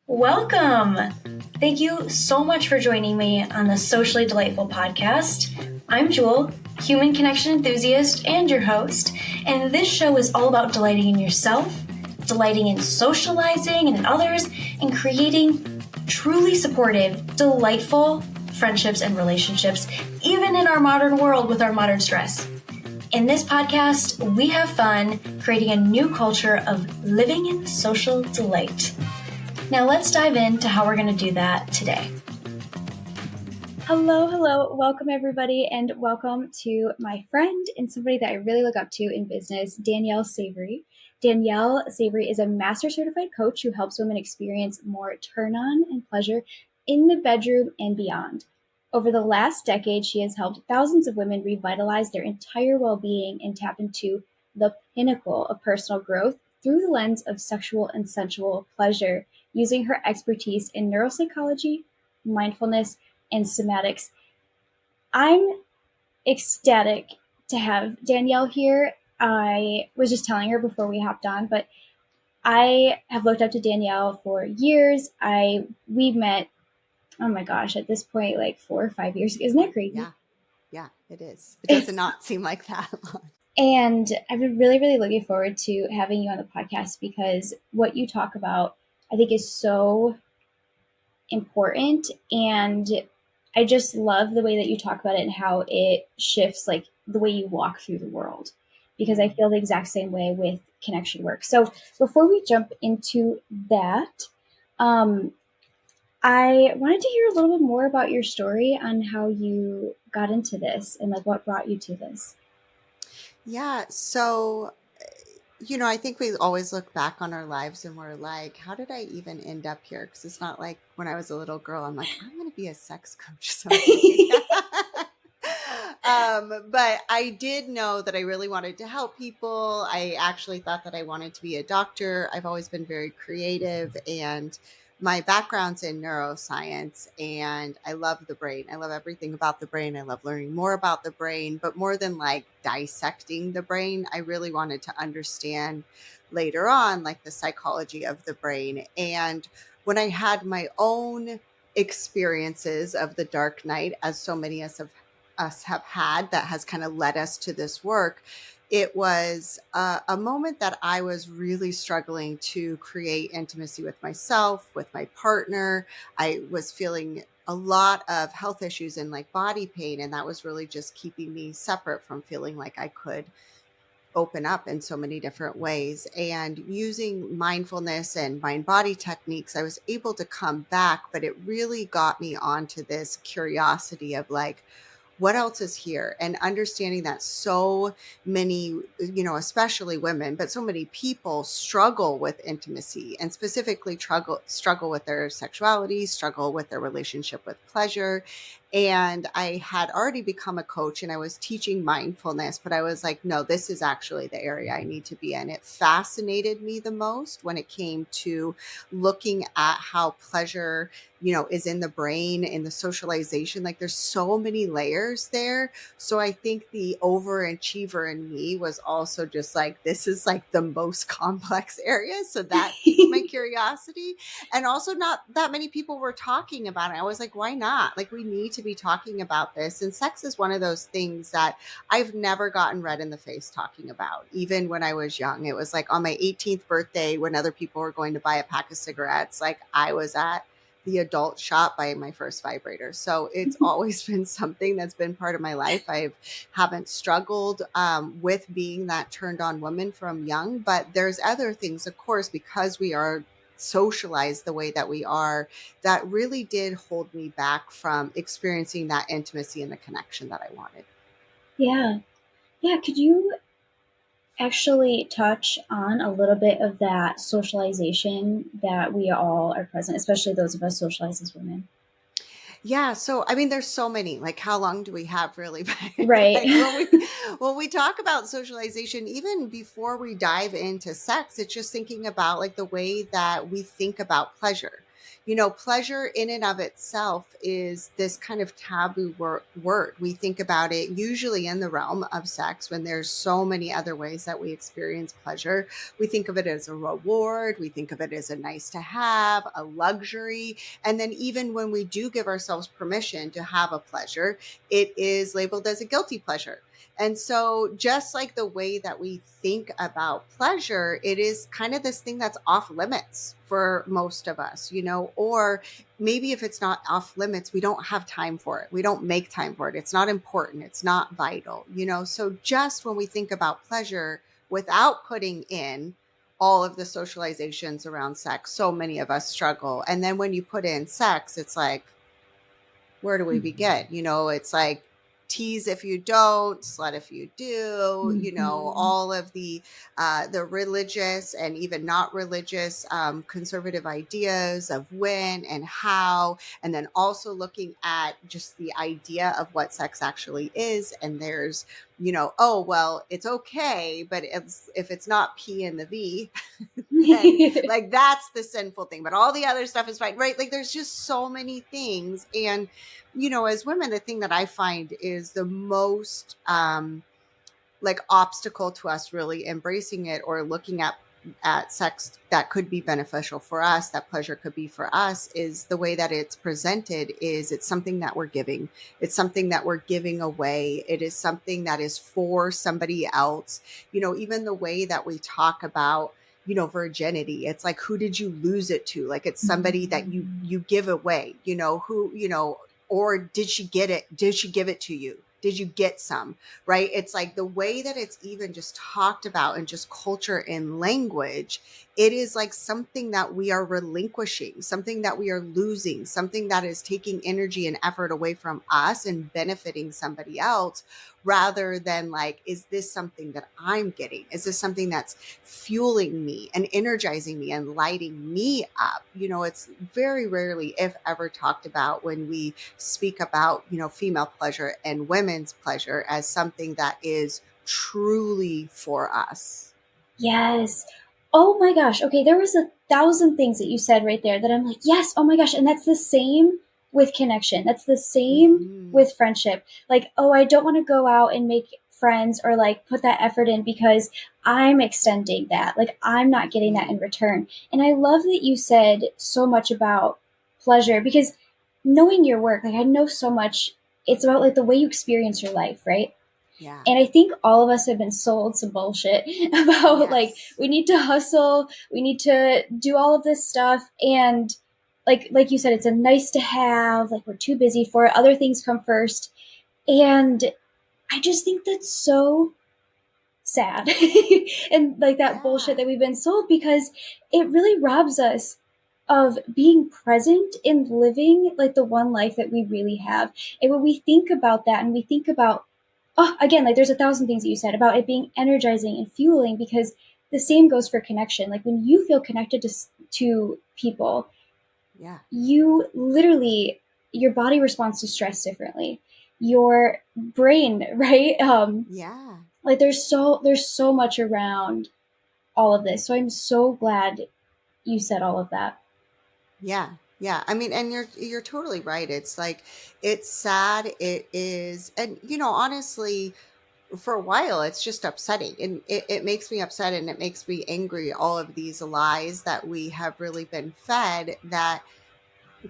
Welcome! Thank you so much for joining me on the Socially Delightful podcast. I'm Jewel, human connection enthusiast and your host, and this show is all about delighting in yourself, delighting in socializing and in others, and creating truly supportive, delightful friendships and relationships, even in our modern world with our modern stress. In this podcast, we have fun creating a new culture of living in social delight. Now let's dive into how we're going to do that today. Hello. Welcome everybody, and welcome to my friend and somebody that I really look up to in business, Danielle Savory. Danielle Savory is a master certified coach who helps women experience more turn-on and pleasure in the bedroom and beyond. Over the last decade, she has helped thousands of women revitalize their entire well-being and tap into the pinnacle of personal growth through the lens of sexual and sensual pleasure, using her expertise in neuropsychology, mindfulness, and somatics. I'm ecstatic to have Danielle here. I was just telling her before we hopped on, but I have looked up to Danielle for years. We met, oh my gosh, at this point, like 4 or 5 years ago. Isn't that crazy? Yeah, it is. It does not seem like that long. And I've been really looking forward to having you on the podcast because what you talk about, I think, is so important. And I just love the way that you talk about it and how it shifts like the way you walk through the world, because I feel the exact same way with connection work. So before we jump into that, I wanted to hear a little bit more about your story on how you got into this and like what brought you to this. Yeah. So, I think we always look back on our lives and we're like, how did I even end up here? Because it's not like when I was a little girl, I'm like, I'm going to be a sex coach someday. But I did know that I really wanted to help people. I actually thought that I wanted to be a doctor. I've always been very creative, and my background's in neuroscience, and I love the brain. I love everything about the brain. I love learning more about the brain, but more than like dissecting the brain, I really wanted to understand later on, like the psychology of the brain. And when I had my own experiences of the dark night, as so many of us have had, that has kind of led us to this work, it was a moment that I was really struggling to create intimacy with myself, with my partner. I was feeling a lot of health issues and like body pain, and that was really just keeping me separate from feeling like I could open up in so many different ways. And using mindfulness and mind body techniques, I was able to come back, but it really got me onto this curiosity of like, what else is here? And understanding that so many, especially women, but so many people struggle with intimacy, and specifically struggle with their sexuality, struggle with their relationship with pleasure. And I had already become a coach and I was teaching mindfulness, but I was like, no, this is actually the area I need to be in. It fascinated me the most when it came to looking at how pleasure is in the brain, in the socialization. Like there's so many layers there. So I think the overachiever in me was also just like, this is like the most complex area. So that piqued my curiosity. And also not that many people were talking about it. I was like, why not? Like we need to be talking about this. And sex is one of those things that I've never gotten red in the face talking about. Even when I was young, it was like on my 18th birthday when other people were going to buy a pack of cigarettes, like I was at the adult shop buying my first vibrator. So it's always been something that's been part of my life. I haven't struggled with being that turned on woman from young, but there's other things, of course, because we are socialized the way that we are, that really did hold me back from experiencing that intimacy and the connection that I wanted. Yeah. Could you actually touch on a little bit of that socialization that we all are present, especially those of us socialized as women? Yeah. So, I mean, there's so many, like, how long do we have really? Right. Like when we talk about socialization, even before we dive into sex, it's just thinking about like the way that we think about pleasure. Pleasure in and of itself is this kind of taboo word. We think about it usually in the realm of sex when there's so many other ways that we experience pleasure. We think of it as a reward. We think of it as a nice to have, a luxury. And then even when we do give ourselves permission to have a pleasure, it is labeled as a guilty pleasure. And so, just like the way that we think about pleasure, it is kind of this thing that's off limits for most of us, or maybe if it's not off limits, we don't have time for it. We don't make time for it. It's not important. It's not vital. So, just when we think about pleasure without putting in all of the socializations around sex, so many of us struggle. And then when you put in sex, it's like, where do we begin? It's like tease if you don't, slut if you do, Mhm. all of the religious and even not religious conservative ideas of when and how, and then also looking at just the idea of what sex actually is. And there's, oh, well, it's okay, but if it's not P in the V, then like that's the sinful thing, but all the other stuff is fine, right? Like there's just so many things. And as women, the thing that I find is the most like obstacle to us really embracing it or looking at sex that could be beneficial for us, that pleasure could be for us, is the way that it's presented. Is it's something that we're giving, it's something that we're giving away, it is something that is for somebody else. Even the way that we talk about virginity, it's like, who did you lose it to? Like it's somebody that you give away, who, or did she get it, did she give it to you, did you get some, right? It's like the way that it's even just talked about in just culture and language, it is like something that we are relinquishing, something that we are losing, something that is taking energy and effort away from us and benefiting somebody else, rather than like, is this something that I'm getting? Is this something that's fueling me and energizing me and lighting me up? It's very rarely, if ever, talked about when we speak about, female pleasure and women's pleasure as something that is truly for us. Yes. Oh my gosh. Okay, there was 1,000 things that you said right there that I'm like, yes, oh my gosh. And that's the same with connection. That's the same Mm-hmm. with friendship. Like, oh, I don't want to go out and make friends or like put that effort in because I'm extending that. Like, I'm not getting that Mm-hmm. in return. And I love that you said so much about pleasure because knowing your work, like, I know so much. It's about like the way you experience your life, right? Yeah. And I think all of us have been sold some bullshit about like Yes. we need to hustle, we need to do all of this stuff, and like you said, it's a nice to have. Like we're too busy for it. Other things come first, and I just think that's so sad, and like that bullshit Yeah. that we've been sold because it really robs us of being present and living like the one life that we really have. And when we think about that and we think about, oh, again, like there's 1,000 things that you said about it being energizing and fueling because the same goes for connection. Like when you feel connected to people, Yeah. you literally, your body responds to stress differently. Your brain, right? Yeah. Like there's so much around all of this. So I'm so glad you said all of that. Yeah. Yeah. I mean, and you're totally right. It's like, it's sad. It is. And honestly, for a while it's just upsetting, and it makes me upset and it makes me angry, all of these lies that we have really been fed that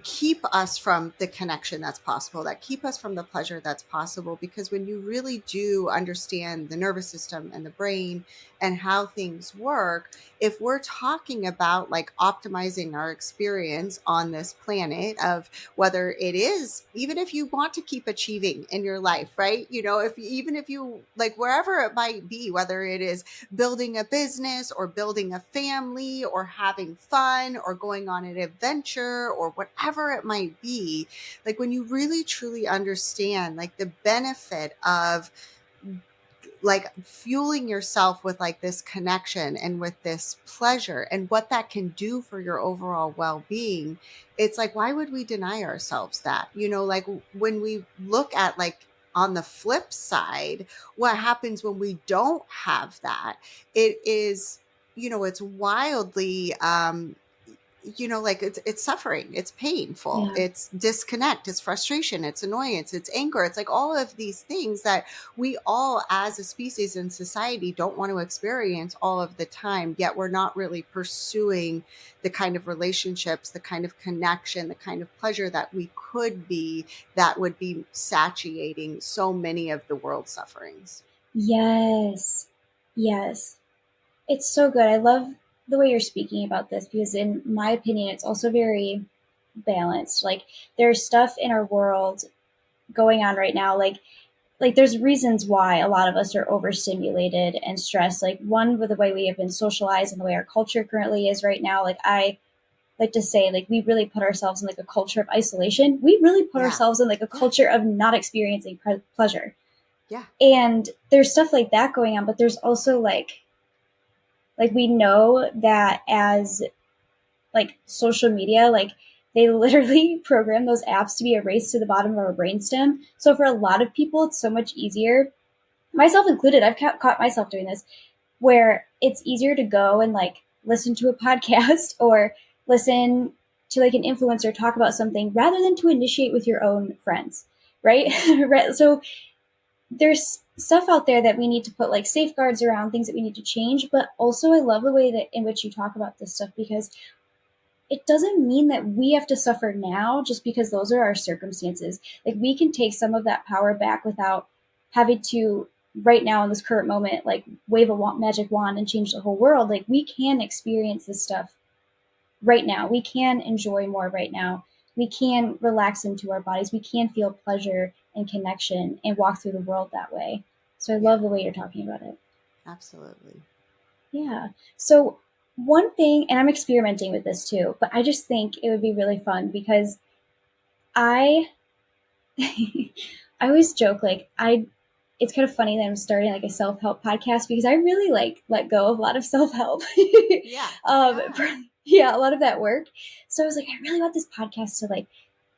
keep us from the connection that's possible, that keep us from the pleasure that's possible. Because when you really do understand the nervous system and the brain and how things work, if we're talking about like optimizing our experience on this planet, of whether it is, even if you want to keep achieving in your life, right? If even if you like, wherever it might be, whether it is building a business or building a family or having fun or going on an adventure or whatever it might be, like when you really truly understand like the benefit of like fueling yourself with like this connection and with this pleasure and what that can do for your overall well-being, it's like, why would we deny ourselves that? Like when we look at like on the flip side, what happens when we don't have that, it is, it's wildly like it's suffering, it's painful, Yeah. it's disconnect, it's frustration, it's annoyance, it's anger, it's like all of these things that we all as a species in society don't want to experience all of the time, yet we're not really pursuing the kind of relationships, the kind of connection, the kind of pleasure that we could be, that would be satiating so many of the world's sufferings. Yes. Yes. It's so good. I love the way you're speaking about this because, in my opinion, it's also very balanced. Like, there's stuff in our world going on right now. Like there's reasons why a lot of us are overstimulated and stressed. Like, one, with the way we have been socialized and the way our culture currently is right now. Like, I like to say, like, we really put ourselves in like a culture of isolation. We really put Yeah. ourselves in like a Yeah. culture of not experiencing pleasure. Yeah. And there's stuff like that going on, but there's also like we know that as like social media, like they literally program those apps to be erased to the bottom of our brainstem. So for a lot of people, it's so much easier, myself included. I've caught myself doing this, where it's easier to go and like listen to a podcast or listen to like an influencer talk about something rather than to initiate with your own friends, right? Yeah. Right. So there's stuff out there that we need to put like safeguards around, things that we need to change. But also, I love the way that in which you talk about this stuff, because it doesn't mean that we have to suffer now just because those are our circumstances. Like, we can take some of that power back without having to, right now in this current moment, like wave a magic wand and change the whole world. Like, we can experience this stuff right now. We can enjoy more right now. We can relax into our bodies. We can feel pleasure and connection and walk through the world that way. So I Yeah. love the way you're talking about it. Absolutely. Yeah. So, one thing, and I'm experimenting with this too, but I just think it would be really fun because I I always joke like it's kind of funny that I'm starting like a self-help podcast because I really like let go of a lot of self-help. Yeah. um Yeah. yeah, a lot of that work. So I was like, I really want this podcast to like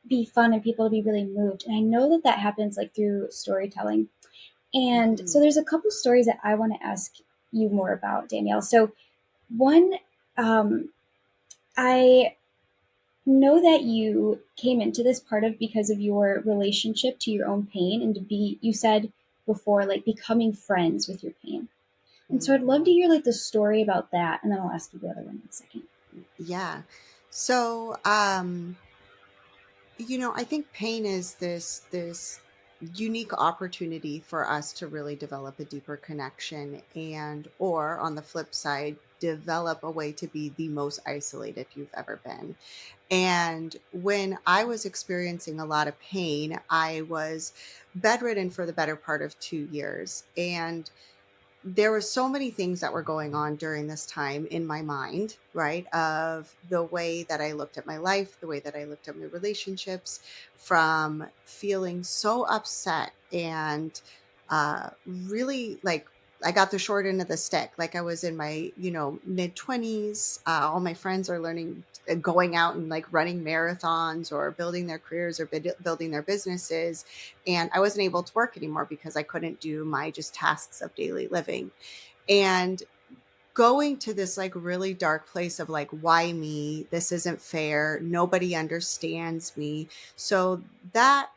be fun and people to be really moved. And I know that that happens like through storytelling. And so Hmm. there's a couple stories that I want to ask you more about, Danielle. So one, um, I know that you came into this part of because of your relationship to your own pain and to be, you said before, like becoming friends with your pain. And so I'd love to Hmm. hear like the story about that, and then I'll ask you the other one in a second. Yeah. So, I think pain is this unique opportunity for us to really develop a deeper connection, and or on the flip side, develop a way to be the most isolated you've ever been. And when I was experiencing a lot of pain, I was bedridden for the better part of 2 years. And there were so many things that were going on during this time in my mind, right? Of the way that I looked at my life, the way that I looked at my relationships, from feeling so upset and really like I got the short end of the stick. Like I was in my, mid 20s. All my friends are learning, going out and like running marathons or building their careers or building their businesses. And I wasn't able to work anymore because I couldn't do my just tasks of daily living. And going to this like really dark place of like, why me? This isn't fair. Nobody understands me. So that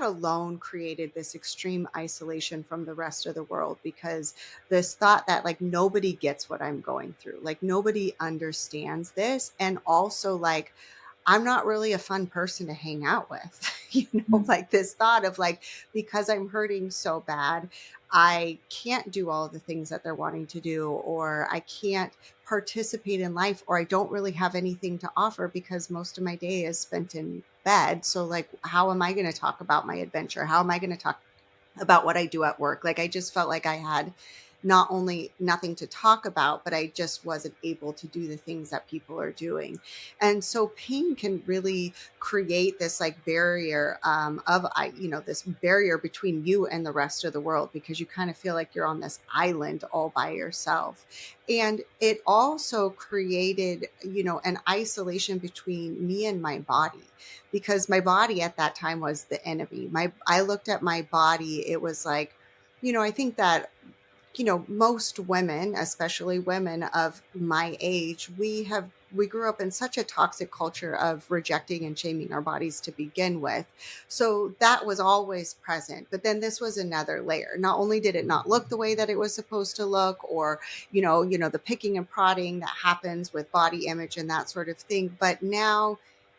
alone created this extreme isolation from the rest of the world, because this thought that like nobody gets what I'm going through, like nobody understands this, and also like I'm not really a fun person to hang out with. Like this thought of like, because I'm hurting so bad, I can't do all of the things that they're wanting to do, or I can't participate in life, or I don't really have anything to offer because most of my day is spent in bed. So, like, how am I going to talk about my adventure? How am I going to talk about what I do at work? Like, I just felt like I had not only nothing to talk about, but I just wasn't able to do the things that people are doing. And so pain can really create this like barrier, this barrier between you and the rest of the world, because you kind of feel like you're on this island all by yourself. And it also created, an isolation between me and my body, because my body at that time was the enemy. I looked at my body, it was like, I think that most women, especially women of my age, we have we grew up in such a toxic culture of rejecting and shaming our bodies to begin with. So that was always present. But then this was another layer. Not only did it not look the way that it was supposed to look, or, the picking and prodding that happens with body image and that sort of thing, but now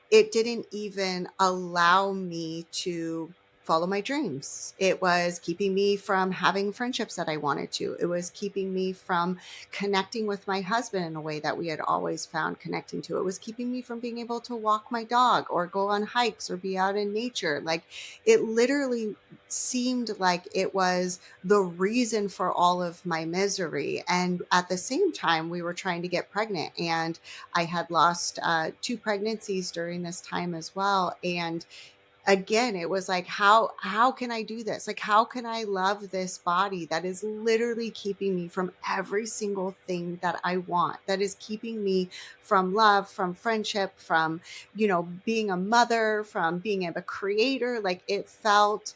it didn't even allow me to follow my dreams. It was keeping me from having friendships that I wanted to. It was keeping me from connecting with my husband in a way that we had always found connecting to. It was keeping me from being able to walk my dog or go on hikes or be out in nature. Like, it literally seemed like it was the reason for all of my misery. And at the same time, we were trying to get pregnant, and I had lost 2 pregnancies during this time as well. And again, it was like, how can I do this? Like, how can I love this body that is literally keeping me from every single thing that I want, that is keeping me from love, from friendship, from, being a mother, from being a creator. Like, it felt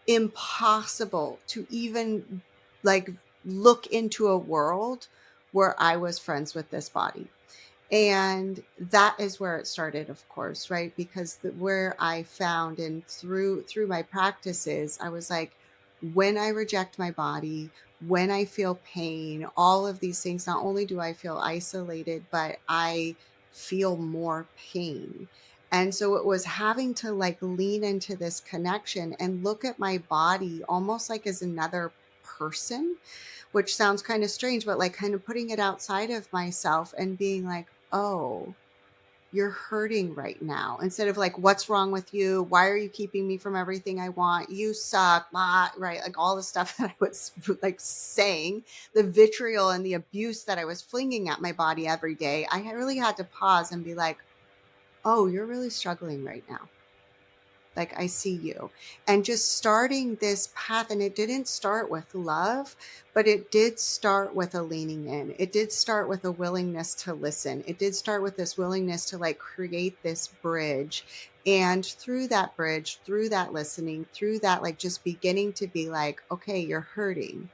impossible to even like look into a world where I was friends with this body. And that is where it started, of course, right? Because where I found, and through my practices, I was like, when I reject my body, when I feel pain, all of these things, not only do I feel isolated, but I feel more pain. And so it was having to like lean into this connection and look at my body almost like as another person, which sounds kind of strange, but like kind of putting it outside of myself and being like, oh, you're hurting right now. Instead of like, what's wrong with you? Why are you keeping me from everything I want? You suck, blah, right? Like all the stuff that I was like saying, the vitriol and the abuse that I was flinging at my body every day. I really had to pause and be like, oh, you're really struggling right now. Like, I see you. And just starting this path, and it didn't start with love, but it did start with a leaning in. It did start with a willingness to listen. It did start with this willingness to like create this bridge. And through that bridge, through that listening, through that, like just beginning to be like, okay, you're hurting.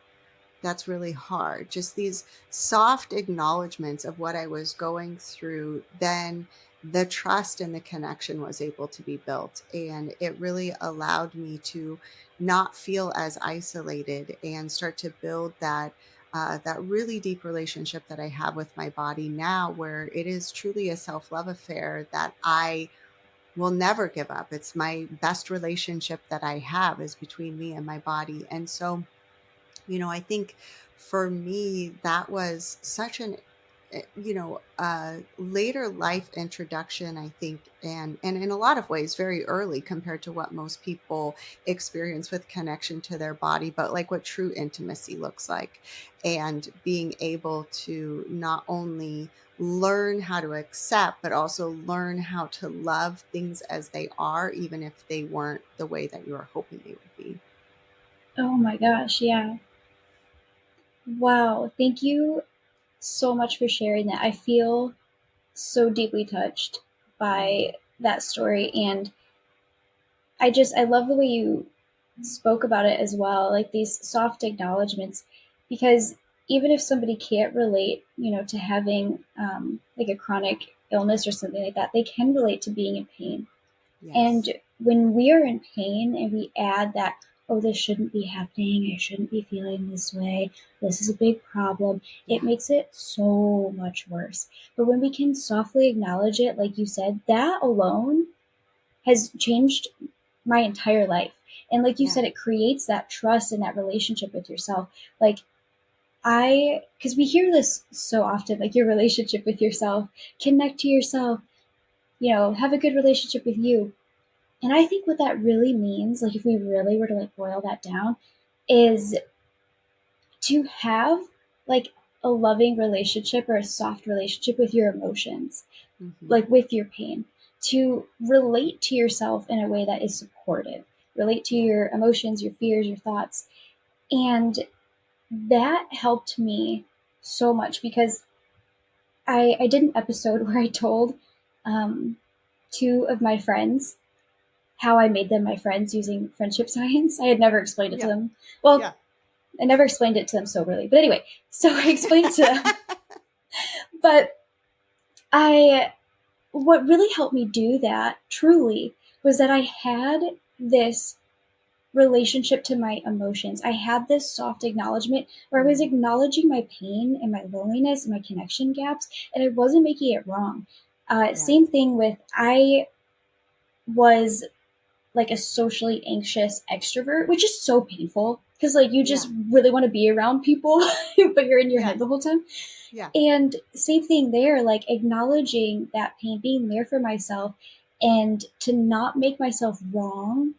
That's really hard. Just these soft acknowledgments of what I was going through, then the trust and the connection was able to be built. And it really allowed me to not feel as isolated and start to build that really deep relationship that I have with my body now, where it is truly a self-love affair that I will never give up. It's my best relationship that I have is between me and my body. And so, I think for me, that was such an, later life introduction, I think, and in a lot of ways, very early compared to what most people experience with connection to their body, but like what true intimacy looks like, and being able to not only learn how to accept, but also learn how to love things as they are, even if they weren't the way that you were hoping they would be. Oh my gosh, yeah. Wow. Thank you so much for sharing that. I feel so deeply touched by that story. And I love the way you spoke about it as well, like these soft acknowledgments, because even if somebody can't relate, to having like a chronic illness or something like that, they can relate to being in pain. And Yes. when we are in pain and we add that, oh, this shouldn't be happening, I shouldn't be feeling this way, this is a big problem, it Yeah. makes it so much worse. But when we can softly acknowledge it, like you said, that alone has changed my entire life. And like you Yeah. said, it creates that trust and that relationship with yourself. Like, because we hear this so often, like your relationship with yourself, connect to yourself, have a good relationship with you. And I think what that really means, like if we really were to like boil that down, is to have like a loving relationship or a soft relationship with your emotions, Hmm. like with your pain, to relate to yourself in a way that is supportive, relate to Yeah. your emotions, your fears, your thoughts. And that helped me so much because I did an episode where I told um, two of my friends how I made them my friends using friendship science. I had never explained it to Yeah. them. Well, Yeah. I never explained it to them soberly. But anyway, so I explained it to them. But I what really helped me do that truly was that I had this relationship to my emotions. I had this soft acknowledgement where I was Mm, acknowledging my pain and my loneliness and my connection gaps, and I wasn't making it wrong. yeah, Same thing with I was like a socially anxious extrovert, which is so painful because like you yeah, just really want to be around people, but you're in your yeah, head the whole time. yeah, And same thing there, like acknowledging that pain, being there for myself, and to not make myself wrong.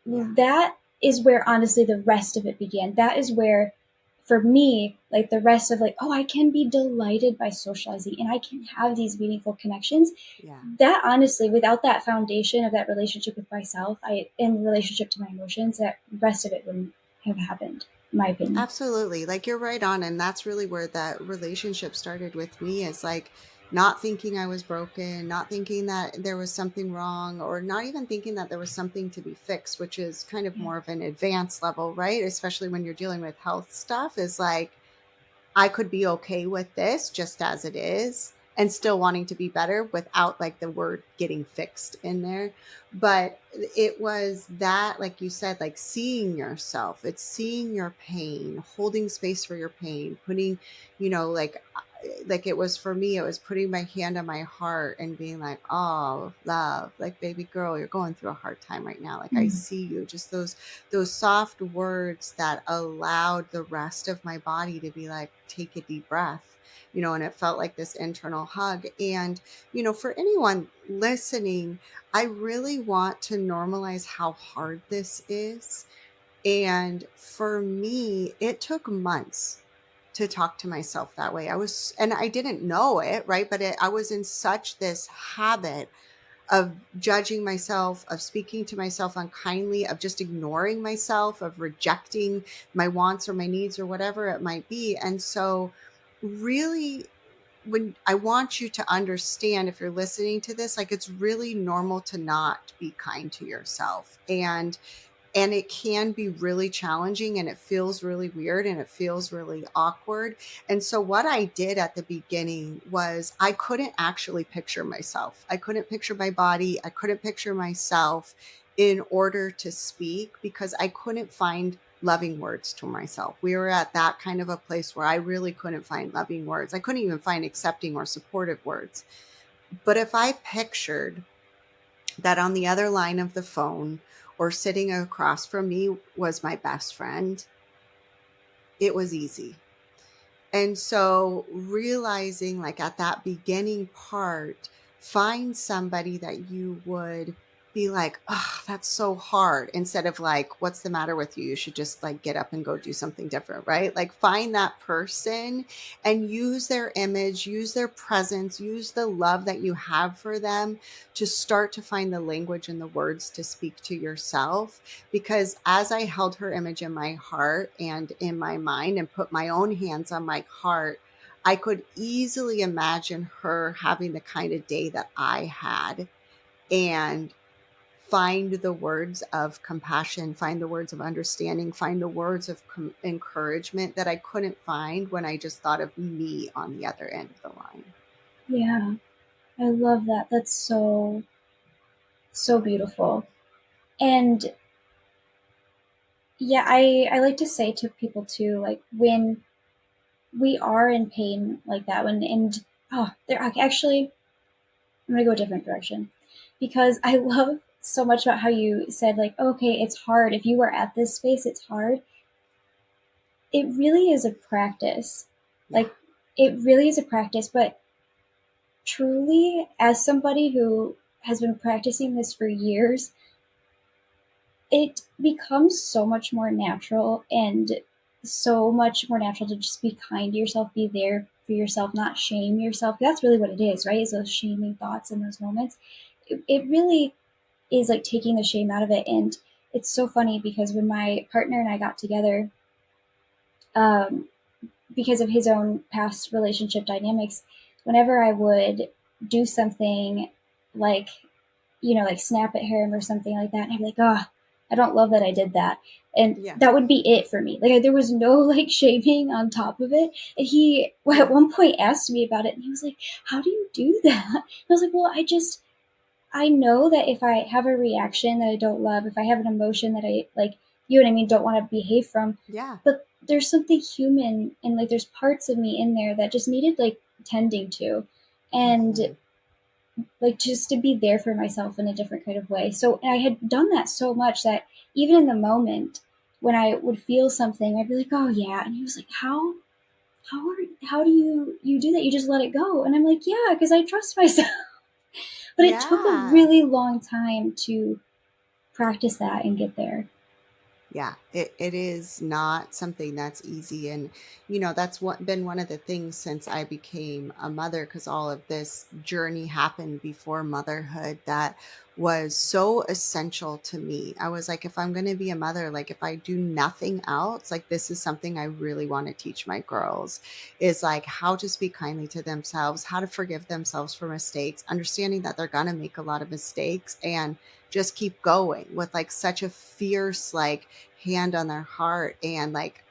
yeah, That is where honestly the rest of it began. That is where, for me, like the rest of like, oh, I can be delighted by socializing and I can have these meaningful connections. yeah. That honestly, without that foundation of that relationship with myself, I in relationship to my emotions, that rest of it wouldn't have happened, in my opinion. Absolutely. Like you're right on. And that's really where that relationship started with me is like not thinking I was broken, not thinking that there was something wrong, or not even thinking that there was something to be fixed, which is kind of Yeah. more of an advanced level, right? Especially when you're dealing with health stuff, is like, I could be okay with this just as it is and still wanting to be better without like the word getting fixed in there. But it was that, like you said, like seeing yourself, it's seeing your pain, holding space for your pain, putting, like it was for me, it was putting my hand on my heart and being like, oh, love, like baby girl, you're going through a hard time right now. Like I Mm. see you, just those soft words that allowed the rest of my body to be like, take a deep breath, and it felt like this internal hug. And, for anyone listening, I really want to normalize how hard this is. And for me, it took months to talk to myself that way. And I didn't know it, right? But I was in such this habit of judging myself, of speaking to myself unkindly, of just ignoring myself, of rejecting my wants or my needs or whatever it might be. And so, really, when I want you to understand, if you're listening to this, like it's really normal to not be kind to yourself. And it can be really challenging and it feels really weird and it feels really awkward. And so, what I did at the beginning was I couldn't actually picture myself. I couldn't picture my body. I couldn't picture myself in order to speak because I couldn't find loving words to myself. We were at that kind of a place where I really couldn't find loving words. I couldn't even find accepting or supportive words. But if I pictured that on the other line of the phone or sitting across from me was my best friend, it was easy. And so realizing like at that beginning part, find somebody that you would be like, oh, that's so hard. Instead of like, what's the matter with you? You should just like get up and go do something different, right? Like find that person and use their image, use their presence, use the love that you have for them to start to find the language and the words to speak to yourself. Because as I held her image in my heart and in my mind and put my own hands on my heart, I could easily imagine her having the kind of day that I had and find the words of compassion, find the words of understanding, find the words of encouragement that I couldn't find when I just thought of me on the other end of the line. Yeah, I love that. That's so, so beautiful. And yeah, I like to say to people too, like when we are in pain like that, when and oh, there actually I'm gonna go a different direction because I love so much about how you said like, okay, it's hard. If you are at this space, it's hard. It really is a practice. Yeah. Like it really is a practice, but truly, as somebody who has been practicing this for years, it becomes so much more natural and so much more natural to just be kind to yourself, be there for yourself, not shame yourself. That's really what it is, right? Is those shaming thoughts in those moments. It really is like taking the shame out of it. And it's so funny because when my partner and I got together, um, because of his own past relationship dynamics, whenever I would do something like, like snap at him or something like that, and I'd be like, oh, I don't love that I did that. And Yeah. that would be it for me. Like there was no like shaming on top of it. And he at Yeah. one point asked me about it and he was like, how do you do that? And I was like, well, I know that if I have a reaction that I don't love, if I have an emotion that I like, you know what I mean, don't want to behave from, Yeah. but there's something human and like there's parts of me in there that just needed like tending to. And Mhm. like just to be there for myself in a different kind of way. So and I had done that so much that even in the moment when I would feel something, I'd be like, "Oh yeah," and he was like, how do you do that? You just let it go?" And I'm like, "Yeah, because I trust myself." But it took a Yeah. really long time to practice that and get there. Yeah, it is not something that's easy. And, that's been one of the things since I became a mother, because all of this journey happened before motherhood that was so essential to me. I was like, if I'm going to be a mother, like if I do nothing else, like this is something I really want to teach my girls is like how to speak kindly to themselves, how to forgive themselves for mistakes, understanding that they're going to make a lot of mistakes and just keep going with like such a fierce, like, hand on their heart and like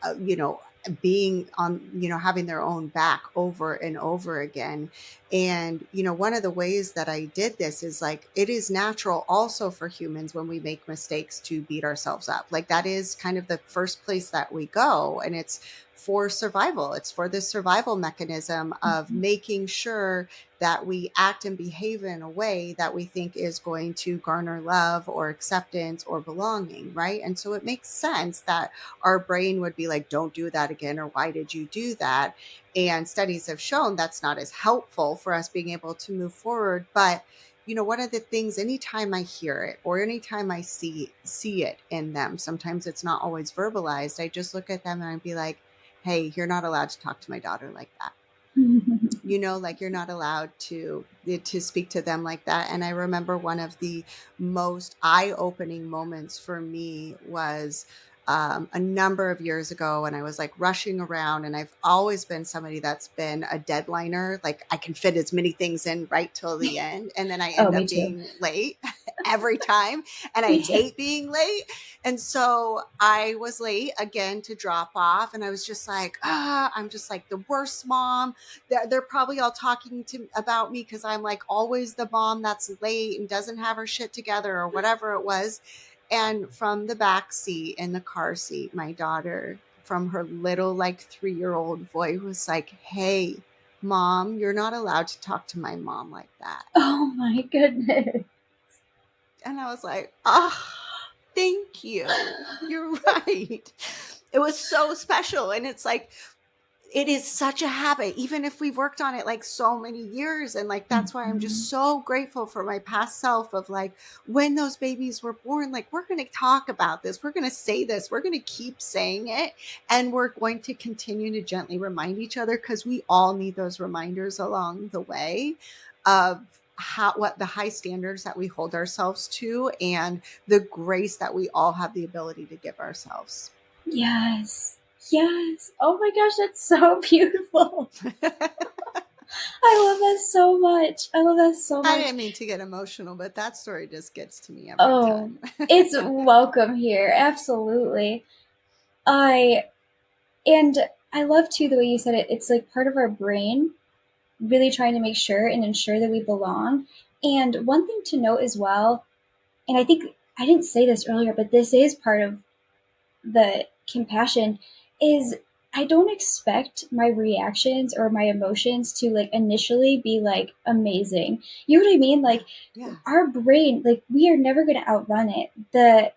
being on having their own back over and over again. And one of the ways that I did this is like it is natural also for humans when we make mistakes to beat ourselves up. Like that is kind of the first place that we go, and it's for survival. It's for the survival mechanism of Mhm. making sure that we act and behave in a way that we think is going to garner love or acceptance or belonging, right? And so it makes sense that our brain would be like, don't do that again, or why did you do that? And studies have shown that's not as helpful for us being able to move forward. But one of the things, anytime I hear it or anytime I see it in them, sometimes it's not always verbalized. I just look at them and I'd be like, hey, you're not allowed to talk to my daughter like that. Like you're not allowed to speak to them like that. And I remember one of the most eye-opening moments for me was a number of years ago when I was like rushing around, and I've always been somebody that's been a deadliner. Like I can fit as many things in right till the end, and then I Oh, end me up too. being late every time, and I Me too. hate being late. And so I was late again to drop off, and I was just like, I'm just like the worst mom. They're probably all talking to about me because I'm like always the mom that's late and doesn't have her shit together or whatever it was. And from the back seat in the car seat, my daughter, from her little like 3-year-old voice, was like, hey, mom, you're not allowed to talk to my mom like that. Oh my goodness. And I was like, oh, thank you. You're right. It was so special. And it's like, it is such a habit, even if we've worked on it like so many years. And like, that's why I'm just Mhm. so grateful for my past self of like, when those babies were born, like, we're going to talk about this. We're going to say this. We're going to keep saying it. And we're going to continue to gently remind each other, because we all need those reminders along the way of what the high standards that we hold ourselves to and the grace that we all have the ability to give ourselves. Yes. Yes. Oh my gosh, that's so beautiful. I love that so much. I love that so I much. didn't mean to get emotional, but that story just gets to me every Oh, time. it's welcome here. Absolutely. I and I love too the way you said it. It's like part of our brain really trying to make sure and ensure that we belong. And one thing to note as well, and I think I didn't say this earlier, but this is part of the compassion is I don't expect my reactions or my emotions to like initially be like amazing. You know what I mean? Yeah. Like Yeah. our brain, like we are never going to outrun it. The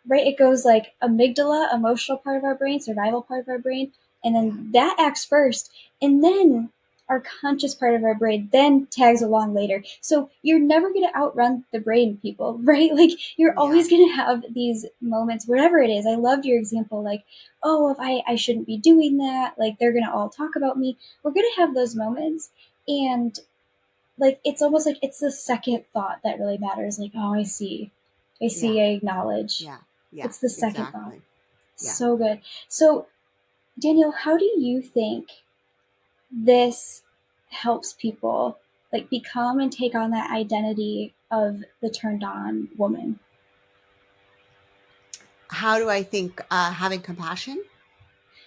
right, it goes like amygdala, emotional part of our brain, survival part of our brain, and Yeah. then that acts first, and then our conscious part of our brain then tags along later. So you're never going to outrun the brain, people, right? Like you're Yeah. always going to have these moments, whatever it is. I loved your example, like, oh, if I shouldn't be doing that, like they're going to all talk about me. We're going to have those moments, and like it's almost like it's the second thought that really matters. Like, oh, I Yeah. see, I acknowledge. Yeah. Yeah. It's the second thought. Exactly. Yeah. So good. So, Danielle, how do you think this helps people like become and take on that identity of the turned on woman? how do I think having compassion? I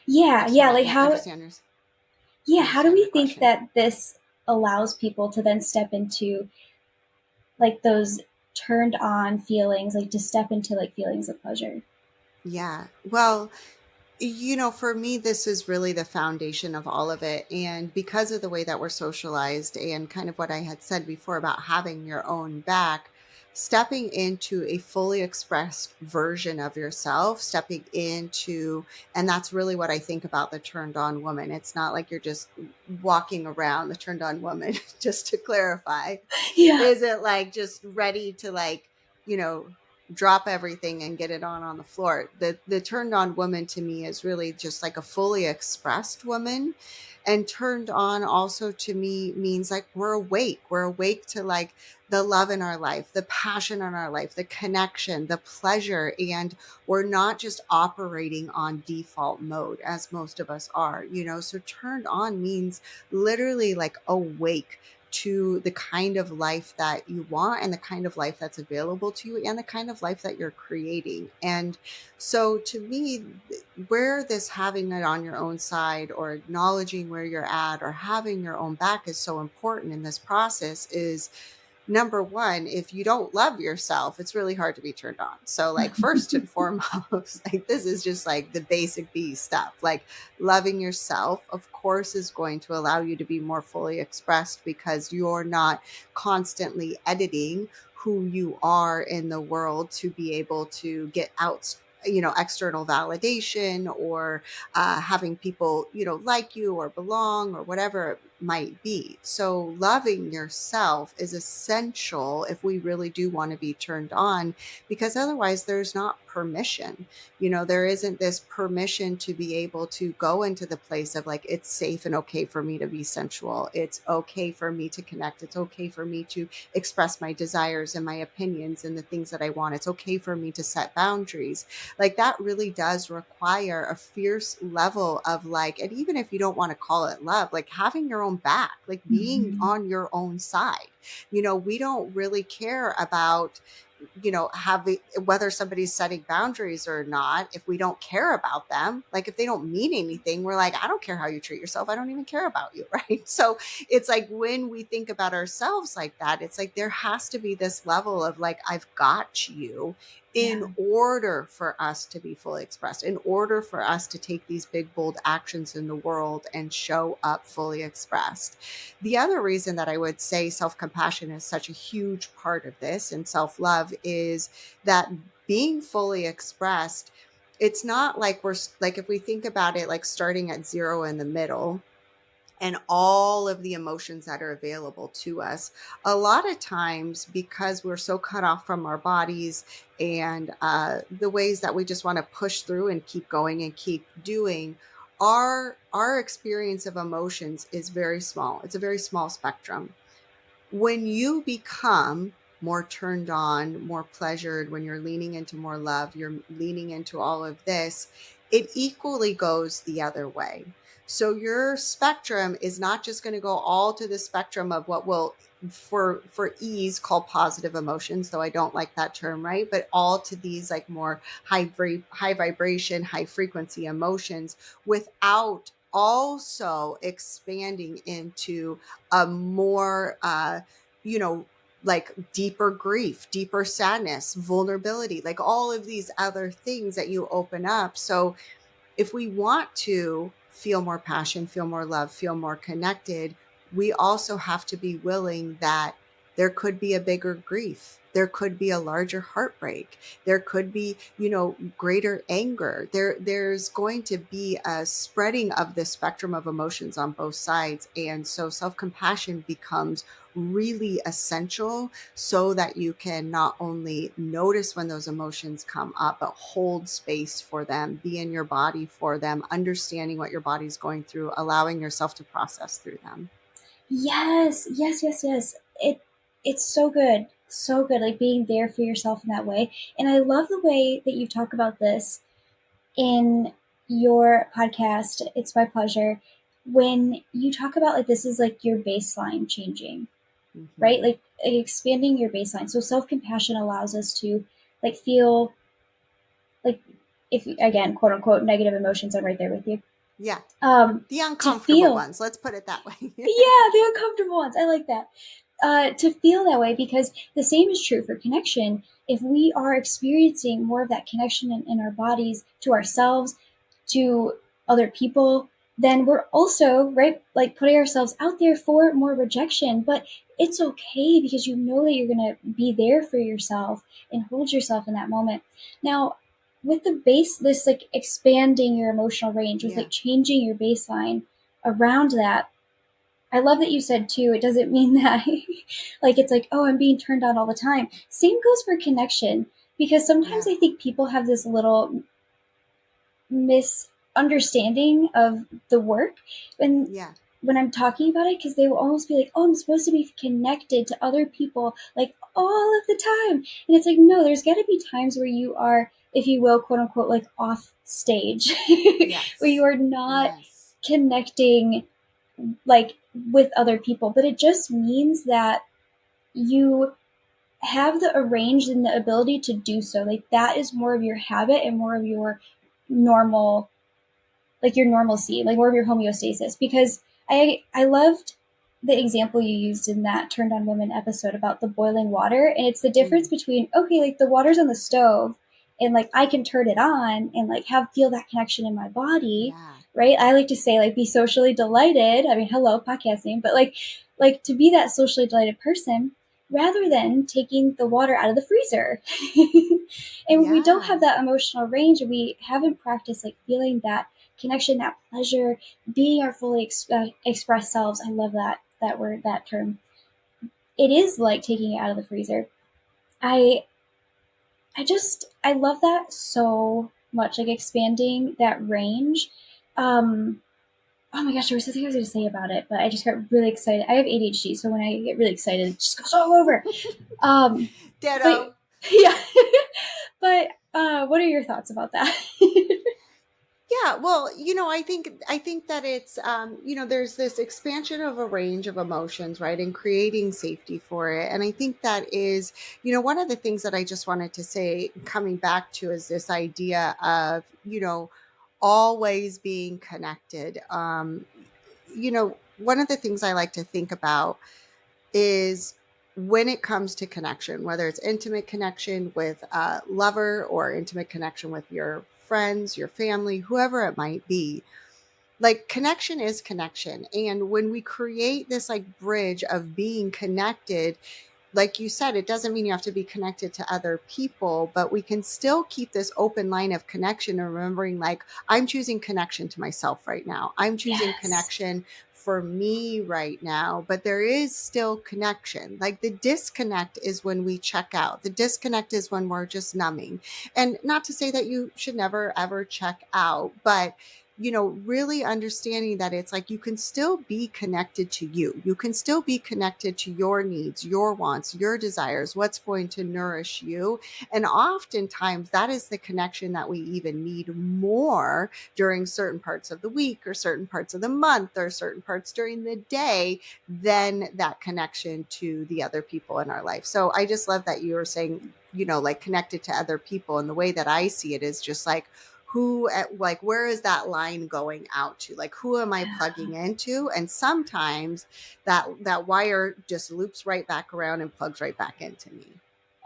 Yeah, just want yeah, to like how, yeah, how do understand we your think question. that this allows people to then step into like those turned on feelings, like to step into like feelings of pleasure? Yeah. Well, for me, this is really the foundation of all of it. And because of the way that we're socialized and kind of what I had said before about having your own back, stepping into a fully expressed version of yourself, stepping into, and that's really what I think about the turned on woman. It's not like you're just walking around the turned on woman, just to clarify, Yeah. isn't like just ready to like, you know, drop everything and get it on the floor. The turned on woman to me is really just like a fully expressed woman. And turned on also to me means like we're awake. We're awake to like the love in our life, the passion in our life, the connection, the pleasure. And we're not just operating on default mode as most of us are, So turned on means literally like awake to the kind of life that you want and the kind of life that's available to you and the kind of life that you're creating. And so to me, where this having it on your own side or acknowledging where you're at or having your own back is so important in this process is number one, if you don't love yourself, it's really hard to be turned on. So, like, first and foremost, like, this is just like the basic B stuff. Like, loving yourself, of course, is going to allow you to be more fully expressed because you're not constantly editing who you are in the world to be able to get out external validation or having people like you or belong or whatever it might be. So loving yourself is essential if we really do want to be turned on, because otherwise there's not permission. There isn't this permission to be able to go into the place of like, it's safe and okay for me to be sensual, it's okay for me to connect, it's okay for me to express my desires and my opinions and the things that I want, it's okay for me to set boundaries. Like that really does require a fierce level of like, and even if you don't want to call it love, like having your own back, like being Mhm. on your own side. We don't really care about having whether somebody's setting boundaries or not. If we don't care about them, like if they don't mean anything, we're like, I don't care how you treat yourself, I don't even care about you. Right? So it's like when we think about ourselves like that, it's like there has to be this level of like, I've got you, in Yeah. order for us to be fully expressed, in order for us to take these big bold actions in the world and show up fully expressed. The other reason that I would say self-compassion is such a huge part of this, and self-love, is that being fully expressed, it's not like we're like, if we think about it, like starting at zero in the middle and all of the emotions that are available to us. A lot of times, because we're so cut off from our bodies and the ways that we just want to push through and keep going and keep doing, our experience of emotions is very small. It's a very small spectrum. When you become more turned on, more pleasured, when you're leaning into more love, you're leaning into all of this, it equally goes the other way. So your spectrum is not just going to go all to the spectrum of what will for ease call positive emotions, though I don't like that term, right? But all to these like more high vibration, high frequency emotions, without also expanding into a more you know like deeper grief, deeper sadness, vulnerability, like all of these other things that you open up. So if we want to feel more passion, feel more love, feel more connected, we also have to be willing that there could be a bigger grief. There could be a larger heartbreak. There could be, greater anger. There's going to be a spreading of the spectrum of emotions on both sides. And so self-compassion becomes really essential so that you can not only notice when those emotions come up, but hold space for them, be in your body for them, understanding what your body's going through, allowing yourself to process through them. Yes, yes, yes, yes. It's so good. So good, like being there for yourself in that way. And I love the way that you talk about this in your podcast, It's My Pleasure, when you talk about like this is like your baseline changing, right? Mm-hmm. Like expanding your baseline. So self-compassion allows us to like feel like if again, quote unquote, negative emotions, I'm right there with you. Yeah. The To uncomfortable feel, ones. Let's put it that way. yeah, the uncomfortable ones. I like that. To feel that way, because the same is true for connection. If we are experiencing more of that connection in our bodies to ourselves, to other people, then we're also, right, like putting ourselves out there for more rejection. But it's okay because you know that you're going to be there for yourself and hold yourself in that moment. Now, with the base, this like expanding your emotional range, with Yeah. like changing your baseline around that, I love that you said too, it doesn't mean that like it's like, oh, I'm being turned on all the time. Same goes for connection, because sometimes Yeah. I think people have this little misunderstanding of the work when Yeah. I'm talking about it, because they will almost be like, oh, I'm supposed to be connected to other people like all of the time. And it's like, no, there's got to be times where you are, if you will, quote unquote, like off stage, where you Yes. are not Yes. connecting like with other people. But it just means that you have the arranged and the ability to do so. Like that is more of your habit and more of your normal, like your normalcy, like more of your homeostasis. Because I loved the example you used in that Turned On Women episode about the boiling water, and it's the difference Mm. between, okay, like the water's on the stove and like I can turn it on and like have feel that connection in my body, Yeah. right? I like to say like be socially delighted. I mean, hello, podcast name, but like to be that socially delighted person rather than taking the water out of the freezer. And we don't have Yeah. that emotional range, and we haven't practiced like feeling that connection, that pleasure, being our fully expressed selves. I love that word, that term. It is like taking it out of the freezer. I I love that so much, like expanding that range. Oh my gosh, there was something I was going to say about it, but I just got really excited. I have ADHD, so when I get really excited, it just goes all over. Um, but Ditto. yeah, but what are your thoughts about that? Yeah, well, I think that it's there's this expansion of a range of emotions, right? And creating safety for it. And I think that is, one of the things that I just wanted to say coming back to is this idea of, always being connected. One of the things I like to think about is when it comes to connection, whether it's intimate connection with a lover or intimate connection with your friends, your family, whoever it might be, like connection is connection. And when we create this like bridge of being connected, like you said, it doesn't mean you have to be connected to other people, but we can still keep this open line of connection and remembering, like, I'm choosing connection to myself right now. I'm choosing Yes. connection for me right now, but there is still connection. Like the disconnect is when we check out. The disconnect is when we're just numbing. And not to say that you should never ever check out, but really understanding that it's like you can still be connected to you. You can still be connected to your needs, your wants, your desires, what's going to nourish you. And oftentimes that is the connection that we even need more during certain parts of the week or certain parts of the month or certain parts during the day than that connection to the other people in our life. So I just love that you were saying, like connected to other people. And the way that I see it is just like where is that line going out to, like who am I plugging into? And sometimes that wire just loops right back around and plugs right back into me.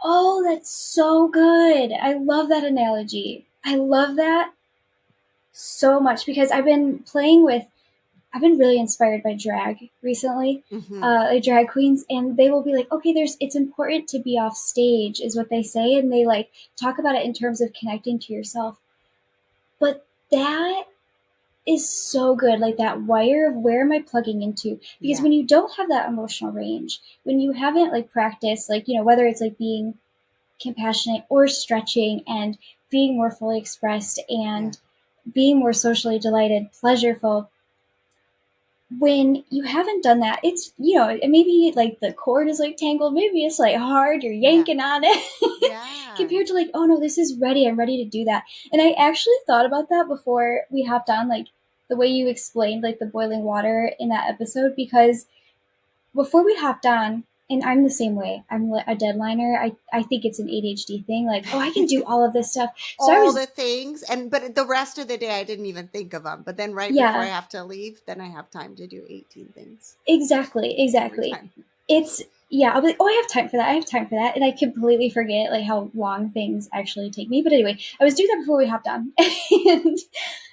Oh, that's so good. I love that analogy. I love that so much because I've been really inspired by drag recently, Hmm. like drag queens, and they will be like, okay, it's important to be off stage, is what they say. And they like talk about it in terms of connecting to yourself. But that is so good. Like that wire of where am I plugging into? Because Yeah. when you don't have that emotional range, when you haven't like practiced, like, whether it's like being compassionate or stretching and being more fully expressed Yeah. and being more socially delighted, pleasureful. When you haven't done that, it's, maybe like the cord is like tangled, maybe it's like hard, you're Yeah. yanking on it Yeah. compared to like, oh no, this is ready, I'm ready to do that. And I actually thought about that before we hopped on, like the way you explained like the boiling water in that episode, because before we hopped on And I'm the same way. I'm a deadliner. I think it's an ADHD thing. Like, oh, I can do all of this stuff. So I All was, the things, but the rest of the day I didn't even think of them. But then right before I yeah, have to leave, then I have time to do 18 things exactly, every exactly. time. It's, yeah, I'll be like, oh, I have time for that. I have time for that. And I completely forget like how long things actually take me. But anyway, I was doing that before we hopped on and,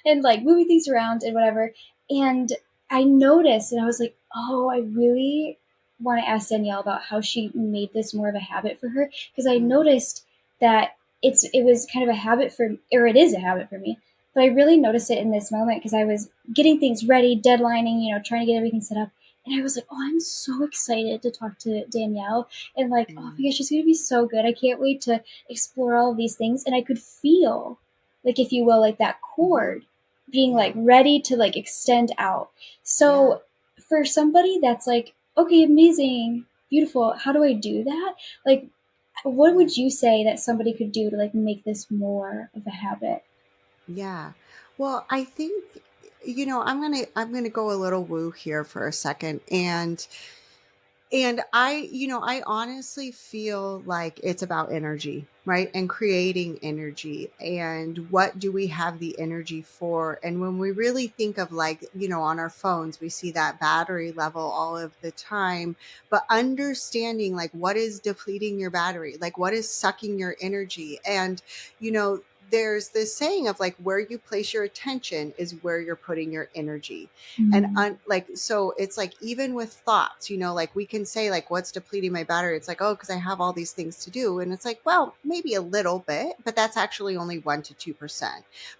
and like moving things around and whatever. And I noticed and I was like, oh, I really want to ask Danielle about how she made this more of a habit for her. Because I Mm, noticed that it was kind of a habit for, or it is a habit for me. But I really noticed it in this moment because I was getting things ready, deadlining, trying to get everything set up. And I was like, oh, I'm so excited to talk to Danielle. And like, oh mm, my gosh, she's going to be so good. I can't wait to explore all of these things. And I could feel, like, if you will, like that mm-hmm. cord being like Yeah. ready to like extend out. Yeah. So for somebody that's like, okay, amazing, beautiful, how do I do that? Like, what Yeah. would you say that somebody could do to like make this more of a habit? Yeah. Well, I think I'm gonna go a little woo here for a second. And I honestly feel like it's about energy, right? And creating energy. And what do we have the energy for? And when we really think of like, on our phones, we see that battery level all of the time. But understanding like what is depleting your battery, like what is sucking your energy. And, you know, there's this saying of like where you place your attention is where you're putting your energy. And Mm-hmm. like so it's like even with thoughts, like we can say like what's depleting my battery, it's like, oh, because I have all these things to do. And it's like, well, maybe a little bit, but that's actually only 1 to 2%.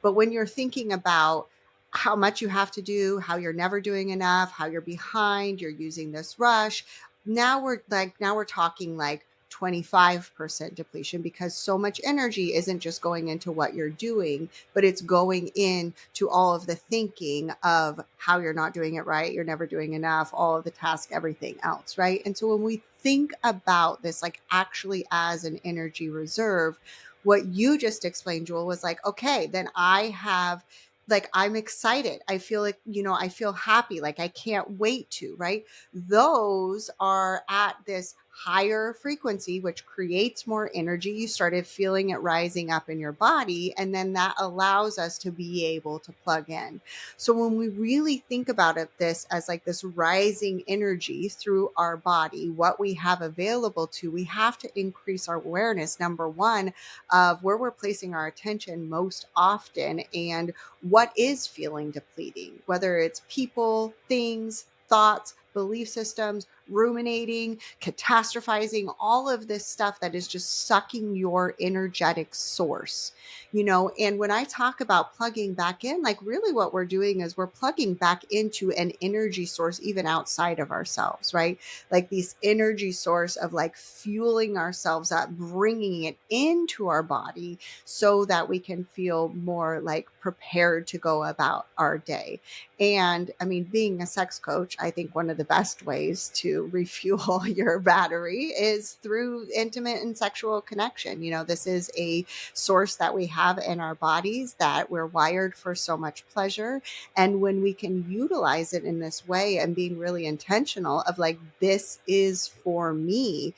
But when you're thinking about how much you have to do, how you're never doing enough, how you're behind, you're using this rush, now we're talking like 25% depletion, because so much energy isn't just going into what you're doing, but it's going into all of the thinking of how you're not doing it right, you're never doing enough, all of the tasks, everything else, right? And so when we think about this, like actually as an energy reserve, what you just explained, Jewel, was like, okay, then I have, like, I'm excited. I feel like, I feel happy. Like, I can't wait to, right? Those are at this higher frequency, which creates more energy. You started feeling it rising up in your body. And then that allows us to be able to plug in. So when we really think about it, this as like this rising energy through our body, what we have available to, we have to increase our awareness, number one, of where we're placing our attention most often and what is feeling depleting, whether it's people, things, thoughts, belief systems, ruminating, catastrophizing, all of this stuff that is just sucking your energetic source. And when I talk about plugging back in, like really what we're doing is we're plugging back into an energy source even outside of ourselves, right? Like this energy source of like fueling ourselves up, bringing it into our body so that we can feel more like prepared to go about our day. And I mean, being a sex coach, I think one of the best ways to refuel your battery is through intimate and sexual connection. This is a source that we have in our bodies that we're wired for so much pleasure. And when we can utilize it in this way and being really intentional of like, this is for me,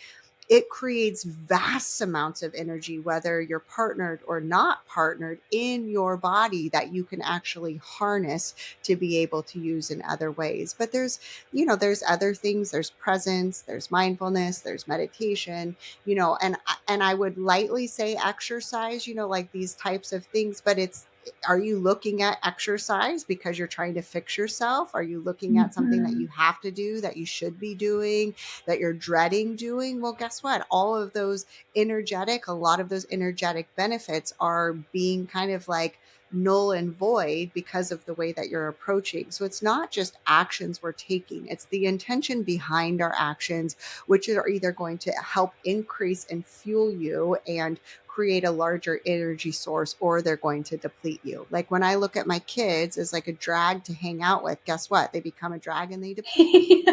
it creates vast amounts of energy, whether you're partnered or not partnered, in your body that you can actually harness to be able to use in other ways. But there's other things. There's presence, there's mindfulness, there's meditation, and I would lightly say exercise, like these types of things, but are you looking at exercise because you're trying to fix yourself? Are you looking at something that Mm-hmm. you have to do, that you should be doing, that you're dreading doing? Well, guess what? A lot of those energetic benefits are being kind of like null and void because of the way that you're approaching. So it's not just actions we're taking, it's the intention behind our actions, which are either going to help increase and fuel you and create a larger energy source, or they're going to deplete you. Like when I look at my kids as like a drag to hang out with, guess what? They become a drag and they deplete me.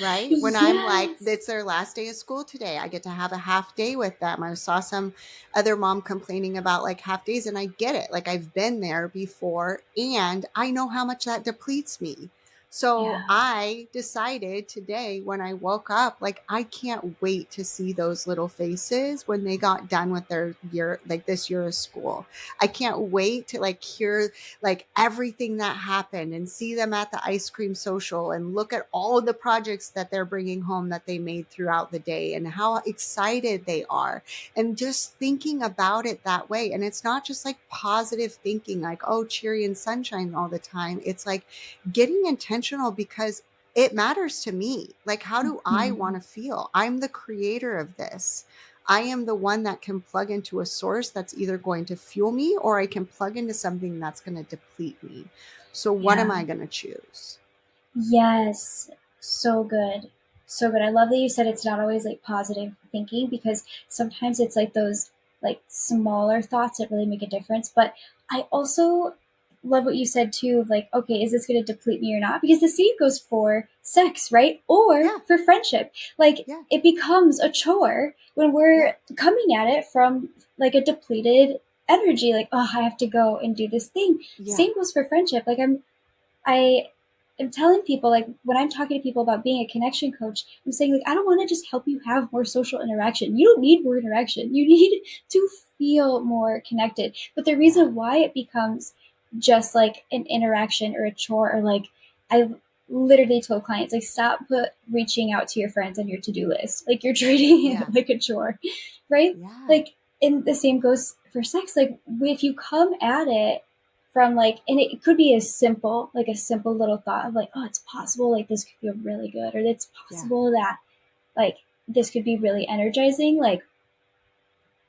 Right? When I'm like, Yes. it's their last day of school today, I get to have a half day with them. I saw some other mom complaining about like half days, and I get it. Like I've been there before and I know how much that depletes me. So Yeah. I decided today when I woke up, like, I can't wait to see those little faces when they got done with their year, like this year of school. I can't wait to like hear like everything that happened and see them at the ice cream social and look at all of the projects that they're bringing home that they made throughout the day and how excited they are. And just thinking about it that way. And it's not just like positive thinking, like, oh, cheery and sunshine all the time. It's like getting intentional because it matters to me. Like, how do I want Mhm. to feel? I'm the creator of this. I am the one that can plug into a source that's either going to fuel me or I can plug into something that's going to deplete me. So, what am Yeah. I going to choose? Yes. So good. So good. I love that you said it's not always like positive thinking, because sometimes it's like those like smaller thoughts that really make a difference. But I also love what you said too, of like, okay, is this going to deplete me or not? Because the same goes for sex, right? Or Yeah, for friendship. Like, yeah, it becomes a chore when yeah, we're coming at it from like a depleted energy, like, oh, I have to go and do this thing. yeah, Same goes for friendship. Like, I am telling people, like, when I'm talking to people about being a connection coach, I'm saying, like, I don't want to just help you have more social interaction. You don't need more interaction. You need to feel more connected. But the yeah, reason why it becomes just like an interaction or a chore, or like, I've literally told clients, like, stop reaching out to your friends on your to-do list. Like, you're treating yeah, it like a chore, right? yeah, Like, and the same goes for sex. Like, if you come at it from like, and it could be as simple, like a simple little thought of like, oh, it's possible like this could feel really good, or it's yeah, possible that like this could be really energizing, like,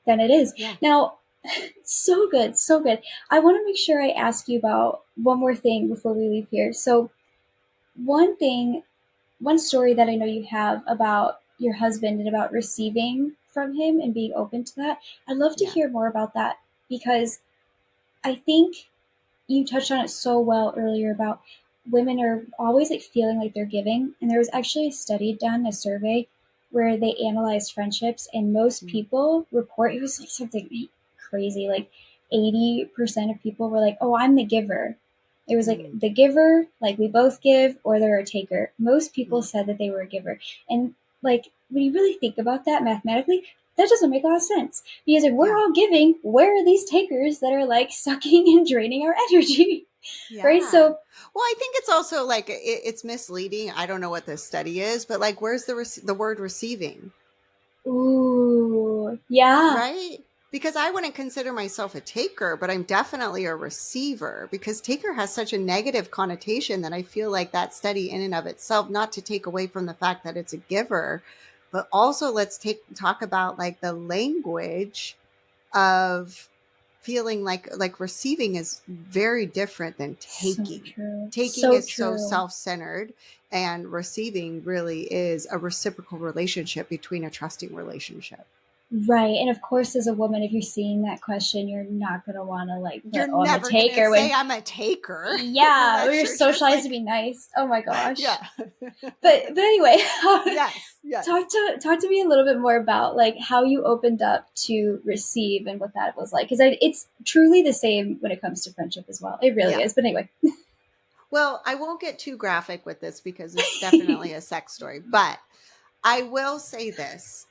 then it is. yeah, Now, so good, so good. I want to make sure I ask you about one more thing before we leave here. So one thing, one story that I know you have about your husband and about receiving from him and being open to that, I'd love to yeah. hear more about that, because I think you touched on it so well earlier about women are always like feeling like they're giving. And there was actually a study done, a survey, where they analyzed friendships, and most Mm, people report, it was like something crazy, like 80% of people were like, oh, I'm the giver. It was like mm, the giver, like we both give, or they're a taker. Most people mm. said that they were a giver. And like, when you really think about that mathematically, that doesn't make a lot of sense, because if we're Yeah, all giving, where are these takers that are like sucking and draining our energy? Right? yeah. So, Well, I think it's also like it's misleading. I don't know what this study is, but like, where's the word receiving? ooh, yeah, Right? Because I wouldn't consider myself a taker, but I'm definitely a receiver, because taker has such a negative connotation that I feel like that study in and of itself, not to take away from the fact that it's a giver, but also let's talk about like the language of feeling like receiving is very different than so taking. true, Taking so is so true. self-centered, and receiving really is a reciprocal relationship between a trusting relationship. Right. And of course, as a woman, if you're seeing that question, you're not going to want to like You're put, oh, I'm a never gonna taker, say when, I'm a taker yeah, unless we're you're just socialized to like, be nice. Oh my gosh. yeah. But anyway, Yes, yes. talk to me a little bit more about like how you opened up to receive and what that was like, because it's truly the same when it comes to friendship as well. It really Yeah. is. But anyway. Well, I won't get too graphic with this because it's definitely a sex story, but I will say this.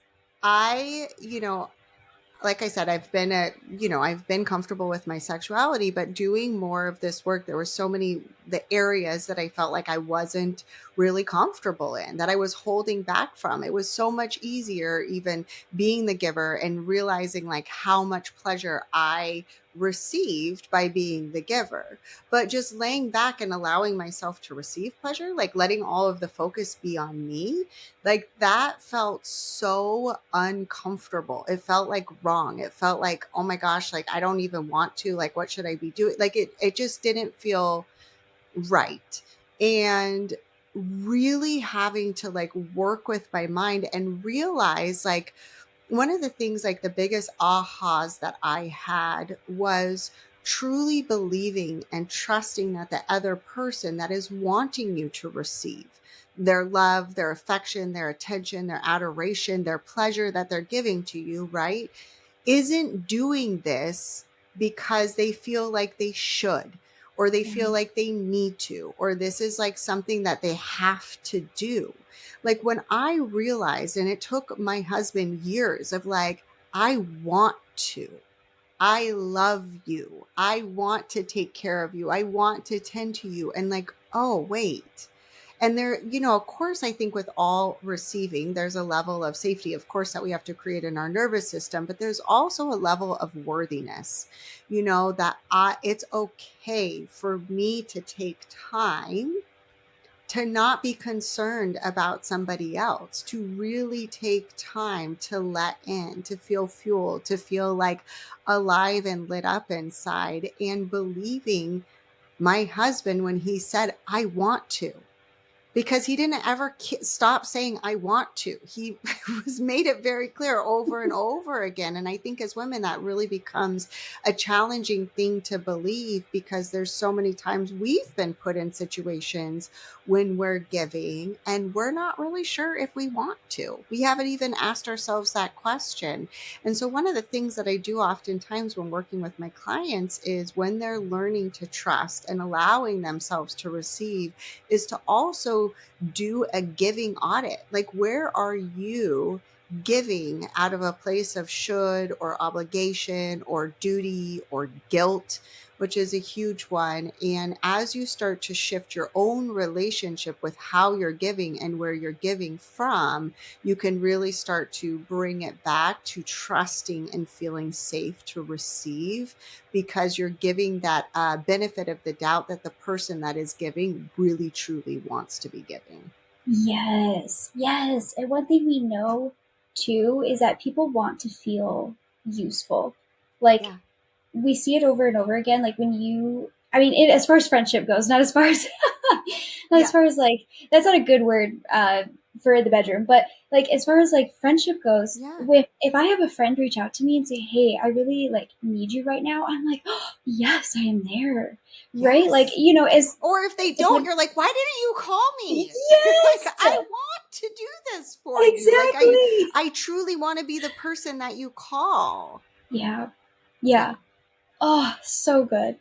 Like I said, I've been comfortable with my sexuality, but doing more of this work, there were so many the areas that I felt like I wasn't really comfortable in, that I was holding back from. It was so much easier even being the giver and realizing like how much pleasure I received by being the giver. But just laying back and allowing myself to receive pleasure, like letting all of the focus be on me, like that felt so uncomfortable. It felt like wrong. It felt like, oh my gosh, like I don't even want to, like what should I be doing? Like it just didn't feel right. And really having to like work with my mind and realize like one of the things, like the biggest ahas that I had was truly believing and trusting that the other person that is wanting you to receive their love, their affection, their attention, their adoration, their pleasure that they're giving to you, right, isn't doing this because they feel like they should, or they feel like they need to, or this is like something that they have to do. Like when I realized, and it took my husband years of like, I want to. I love you. I want to take care of you. I want to tend to you. And like, oh, wait. And there, of course, I think with all receiving, there's a level of safety, of course, that we have to create in our nervous system, but there's also a level of worthiness, that it's okay for me to take time to not be concerned about somebody else, to really take time to let in, to feel fueled, to feel like alive and lit up inside, and believing my husband when he said, I want to. Because he didn't ever stop saying, I want to. He was made it very clear over and over again. And I think as women, that really becomes a challenging thing to believe, because there's so many times we've been put in situations when we're giving and we're not really sure if we want to. We haven't even asked ourselves that question. And so one of the things that I do oftentimes when working with my clients is when they're learning to trust and allowing themselves to receive, is to also do a giving audit. Like, where are you giving out of a place of should or obligation or duty or guilt, which is a huge one. And as you start to shift your own relationship with how you're giving and where you're giving from, you can really start to bring it back to trusting and feeling safe to receive, because you're giving that benefit of the doubt that the person that is giving really truly wants to be giving. Yes. And one thing we know too is that people want to feel useful. Like, we see it over and over again. Like as far as friendship goes, not as far as, as far as like, that's not a good word for the bedroom, but like, as far as like friendship goes, if I have a friend reach out to me and say, hey, I really like need you right now, I'm like, oh, yes, I am there. Yes. Right? Like, or if they don't, you're like, why didn't you call me? Yes. Like, I want to do this for you. Like, I truly want to be the person that you call. Yeah. Oh, so good.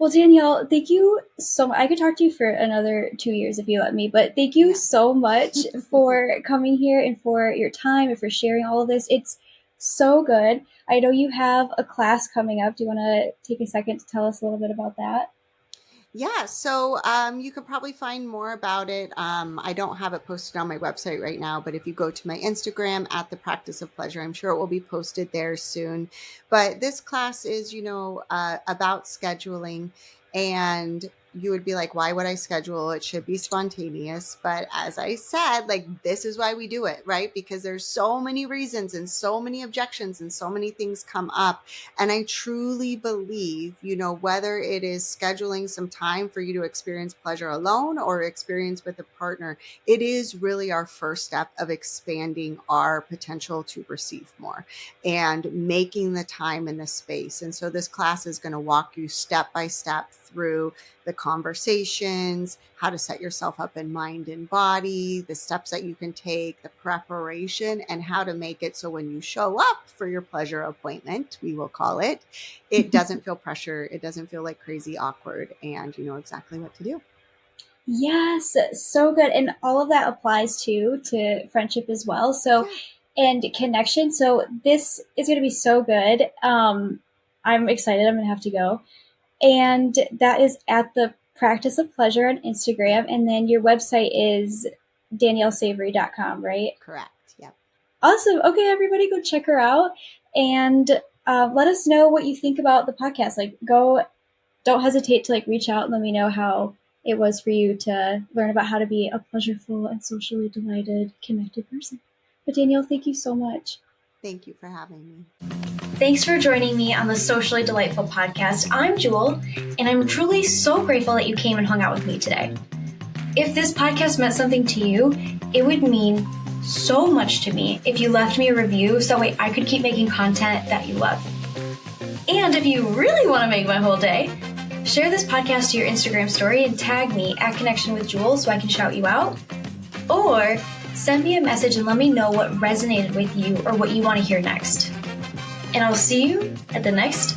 Well, Danielle, thank you so much. I could talk to you for another 2 years if you let me, but thank you so much for coming here and for your time and for sharing all of this. It's so good. I know you have a class coming up. Do you want to take a second to tell us a little bit about that? Yeah, so you could probably find more about it. I don't have it posted on my website right now, but if you go to my Instagram at The Practice of Pleasure, I'm sure it will be posted there soon. But this class is, about scheduling, and you would be like, why would I schedule? It should be spontaneous. But as I said, like, this is why we do it, right? Because there's so many reasons and so many objections and so many things come up. And I truly believe, whether it is scheduling some time for you to experience pleasure alone or experience with a partner, it is really our first step of expanding our potential to receive more and making the time and the space. And so this class is going to walk you step by step through the conversations, how to set yourself up in mind and body, the steps that you can take, the preparation, and how to make it so when you show up for your pleasure appointment, we will call it, it doesn't feel pressure. It doesn't feel like crazy awkward, and you know exactly what to do. Yes, so good. And all of that applies to friendship as well. So, and connection. So this is going to be so good. I'm excited. I'm going to have to go. And that is at The Practice of Pleasure on Instagram. And then your website is daniellesavory.com, right? Correct. Yep. Awesome. Okay, everybody go check her out. And let us know what you think about the podcast. Like, don't hesitate to reach out and let me know how it was for you to learn about how to be a pleasureful and socially delighted, connected person. But Danielle, thank you so much. Thank you for having me. Thanks for joining me on the Socially Delightful podcast. I'm Jewel, and I'm truly so grateful that you came and hung out with me today. If this podcast meant something to you, it would mean so much to me if you left me a review so that way I could keep making content that you love. And if you really want to make my whole day, share this podcast to your Instagram story and tag me at Connection with Jewel so I can shout you out. Or send me a message and let me know what resonated with you or what you want to hear next. And I'll see you at the next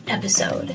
episode.